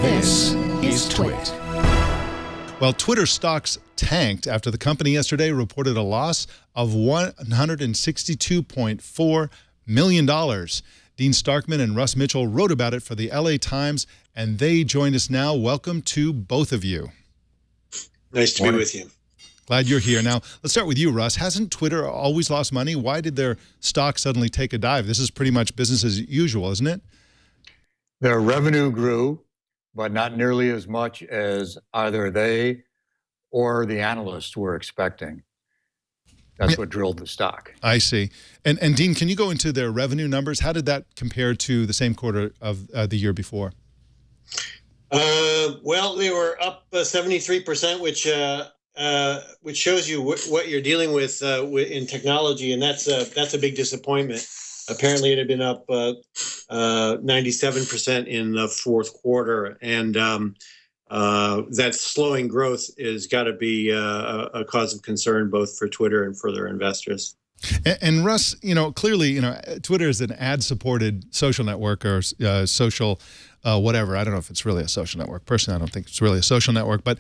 This is TWiT. Well, Twitter stocks tanked after the company yesterday reported a loss of $162.4 million. Dean Starkman and Russ Mitchell wrote about it for the LA Times, and they join us now. Welcome to both of you. Nice to be with you. Glad you're here. Now, let's start with you, Russ. Hasn't Twitter always lost money? Why did their stock suddenly take a dive? This is pretty much business as usual, isn't it? Their revenue grew, but not nearly as much as either they or the analysts were expecting. That's what drilled the stock. I see. And Dean, can you go into their revenue numbers? How did that compare to the same quarter of the year before? Well, they were up 73%, which shows you what you're dealing with in technology, and that's a big disappointment. Apparently, it had been up 97% in the fourth quarter, and that slowing growth has got to be a cause of concern both for Twitter and for their investors. And Russ, clearly, Twitter is an ad-supported social network or social whatever. I don't know if it's really a social network. Personally, I don't think it's really a social network, but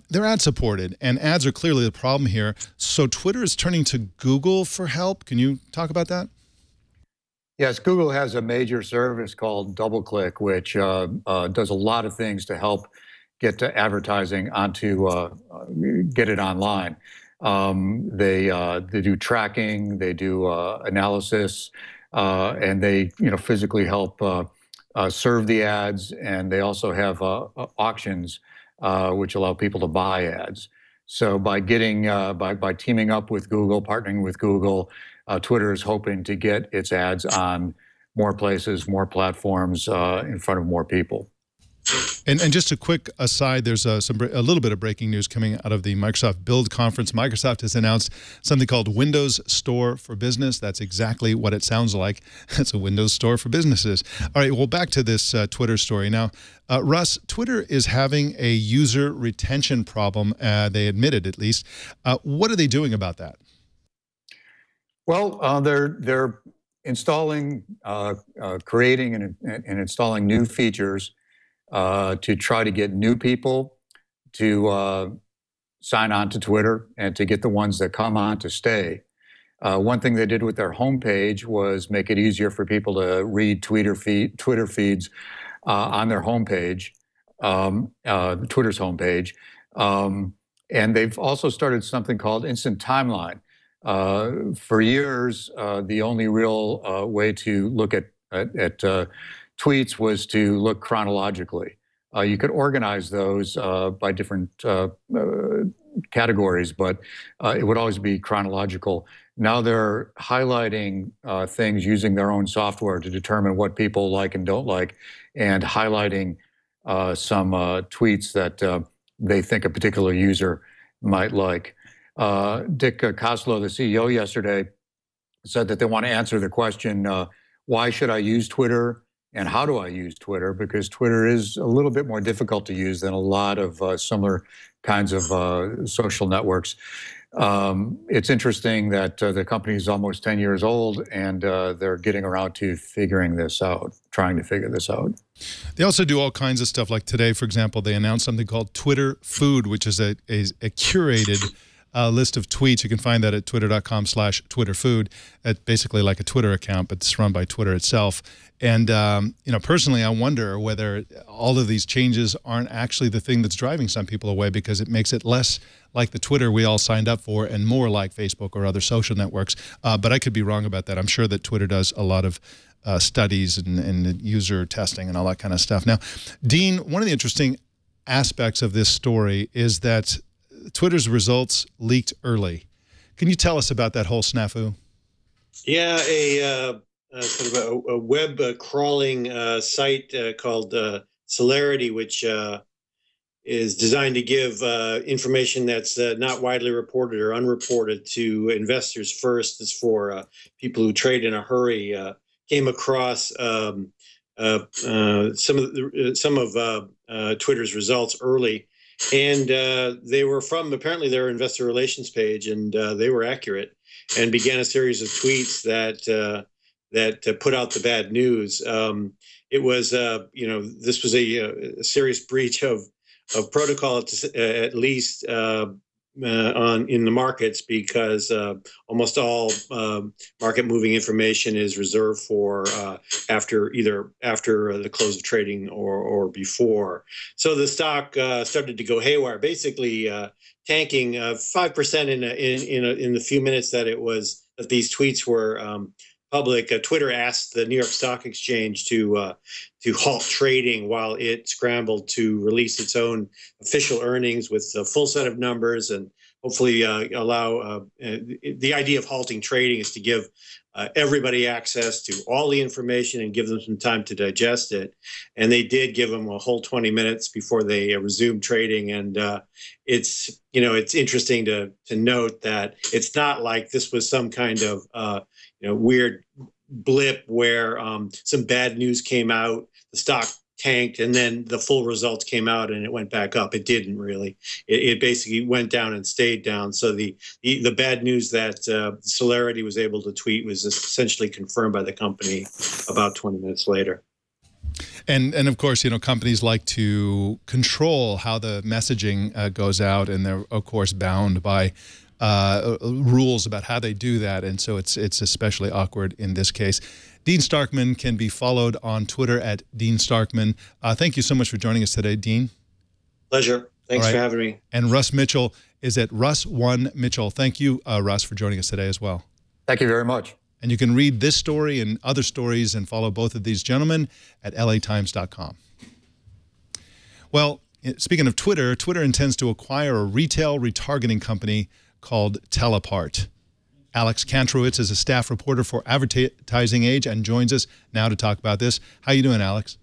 they're ad-supported, and ads are clearly the problem here. So Twitter is turning to Google for help. Can you talk about that? Yes, Google has a major service called DoubleClick, which does a lot of things to help get to advertising onto, get it online. They do tracking, they do analysis, and they physically help serve the ads, and they also have auctions which allow people to buy ads. So by getting by teaming up with Google, partnering with Google, Twitter is hoping to get its ads on more places, more platforms, in front of more people. And just a quick aside, there's a little bit of breaking news coming out of the Microsoft Build conference. Microsoft has announced something called Windows Store for Business. That's exactly what it sounds like. It's a Windows Store for businesses. All right, well, back to this Twitter story. Now, Russ, Twitter is having a user retention problem. They admitted, at least. What are they doing about that? Well, they're installing, creating and installing new features to try to get new people to sign on to Twitter and to get the ones that come on to stay. One thing they did with their homepage was make it easier for people to read Twitter feeds on their homepage, Twitter's homepage. And they've also started something called Instant Timeline. For years, the only real way to look at tweets was to look chronologically. You could organize those by different categories, but it would always be chronological. Now they're highlighting things using their own software to determine what people like and don't like, and highlighting some tweets that they think a particular user might like. Dick Costolo, the CEO, yesterday said that they want to answer the question, why should I use Twitter and how do I use Twitter? Because Twitter is a little bit more difficult to use than a lot of similar kinds of social networks. It's interesting that the company is almost 10 years old, and they're getting around to figuring this out, trying to figure this out. They also do all kinds of stuff. Like today, for example, they announced something called Twitter Food, which is a curated list of tweets. You can find that at twitter.com/twitterfood. It's basically like a Twitter account, but it's run by Twitter itself. And, personally, I wonder whether all of these changes aren't actually the thing that's driving some people away, because it makes it less like the Twitter we all signed up for and more like Facebook or other social networks. But I could be wrong about that. I'm sure that Twitter does a lot of studies and user testing and all that kind of stuff. Now, Dean, one of the interesting aspects of this story is that Twitter's results leaked early. Can you tell us about that whole snafu? Yeah, sort of a web crawling site called Celerity, which is designed to give information that's not widely reported or unreported to investors first. It's for people who trade in a hurry. Came across some of Twitter's results early, and they were from apparently their investor relations page, and they were accurate, and began a series of tweets that put out the bad news. it was, this was a serious breach of protocol, at least in the markets, because almost all market moving information is reserved for after the close of trading or before. So the stock started to go haywire, basically tanking 5% in the few minutes that these tweets were public. Twitter asked the New York Stock Exchange to halt trading while it scrambled to release its own official earnings with a full set of numbers, and hopefully allow the idea of halting trading is to give everybody access to all the information and give them some time to digest it. And they did give them a whole 20 minutes before they resumed trading. And it's interesting to note that it's not like this was some kind of weird blip where some bad news came out, the stock tanked, and then the full results came out and it went back up. It didn't really. It basically went down and stayed down. So the bad news that Celerity was able to tweet was essentially confirmed by the company about 20 minutes later. And of course, companies like to control how the messaging goes out, and they're of course bound by rules about how they do that, and so it's especially awkward in this case. Dean Starkman can be followed on Twitter at Dean Starkman. Thank you so much for joining us today, Dean. Pleasure. Thanks for having me. And Russ Mitchell is at Russ1Mitchell. Thank you, Russ, for joining us today as well. Thank you very much. And you can read this story and other stories and follow both of these gentlemen at latimes.com. Well, speaking of Twitter, Twitter intends to acquire a retail retargeting company called Telepart. Alex Kantrowitz is a staff reporter for Advertising Age and joins us now to talk about this. How you doing, Alex?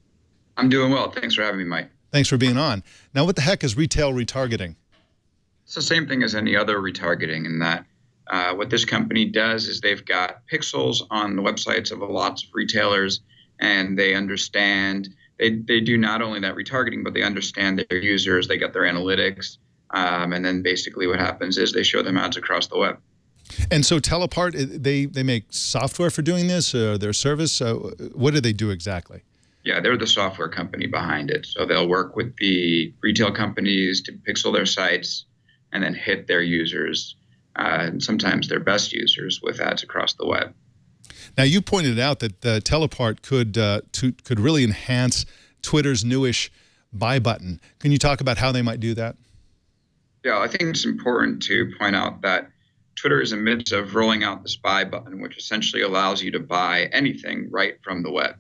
I'm doing well. Thanks for having me, Mike. Thanks for being on. Now, what the heck is retail retargeting? It's the same thing as any other retargeting in that what this company does is they've got pixels on the websites of lots of retailers, and they understand, they do not only that retargeting, but they understand their users, they get their analytics, and then basically what happens is they show them ads across the web. And so Telepart, they make software for doing this, their service? What do they do exactly? Yeah, they're the software company behind it. So they'll work with the retail companies to pixel their sites and then hit their users, and sometimes their best users, with ads across the web. Now, you pointed out that Telepart could really enhance Twitter's newish buy button. Can you talk about how they might do that? Yeah, I think it's important to point out that Twitter is in the midst of rolling out this buy button, which essentially allows you to buy anything right from the web.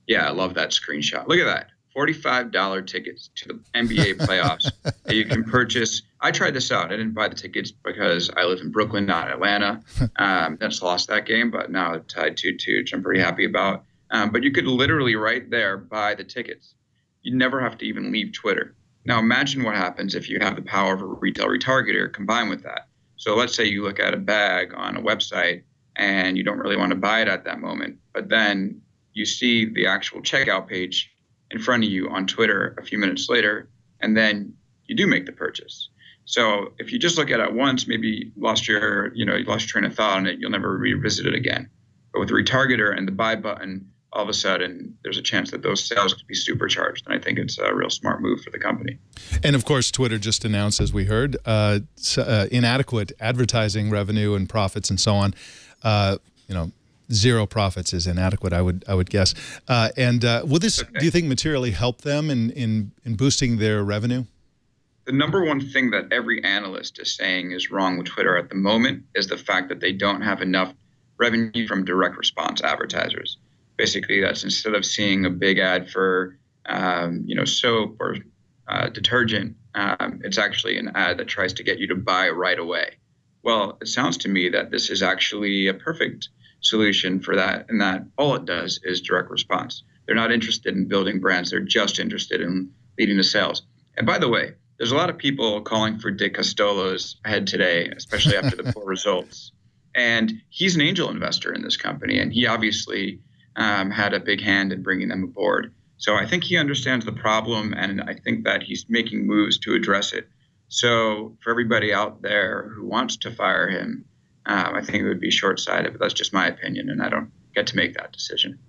Yeah, I love that screenshot. Look at that. $45 tickets to the NBA playoffs that you can purchase. I tried this out. I didn't buy the tickets because I live in Brooklyn, not Atlanta. That's lost that game, but now it's tied 2-2, which I'm pretty happy about. But you could literally right there buy the tickets. You never have to even leave Twitter. Now imagine what happens if you have the power of a retail retargeter combined with that. So let's say you look at a bag on a website and you don't really want to buy it at that moment, but then you see the actual checkout page in front of you on Twitter a few minutes later, and then you do make the purchase. So if you just look at it once, maybe you lost your train of thought on it, you'll never revisit it again. But with the retargeter and the buy button, all of a sudden there's a chance that those sales could be supercharged. And I think it's a real smart move for the company. And of course, Twitter just announced, as we heard, inadequate advertising revenue and profits and so on. Zero profits is inadequate, I would guess. Will this, do you think, materially help them in boosting their revenue? The number one thing that every analyst is saying is wrong with Twitter at the moment is the fact that they don't have enough revenue from direct response advertisers. Basically, that's instead of seeing a big ad for soap or detergent, it's actually an ad that tries to get you to buy right away. Well, it sounds to me that this is actually a perfect solution for that, and that all it does is direct response. They're not interested in building brands. They're just interested in leading to sales. And by the way, there's a lot of people calling for Dick Costolo's head today, especially after the poor results. And he's an angel investor in this company, and he obviously had a big hand in bringing them aboard. So I think he understands the problem, and I think that he's making moves to address it. So for everybody out there who wants to fire him, I think it would be short-sighted, but that's just my opinion, and I don't get to make that decision.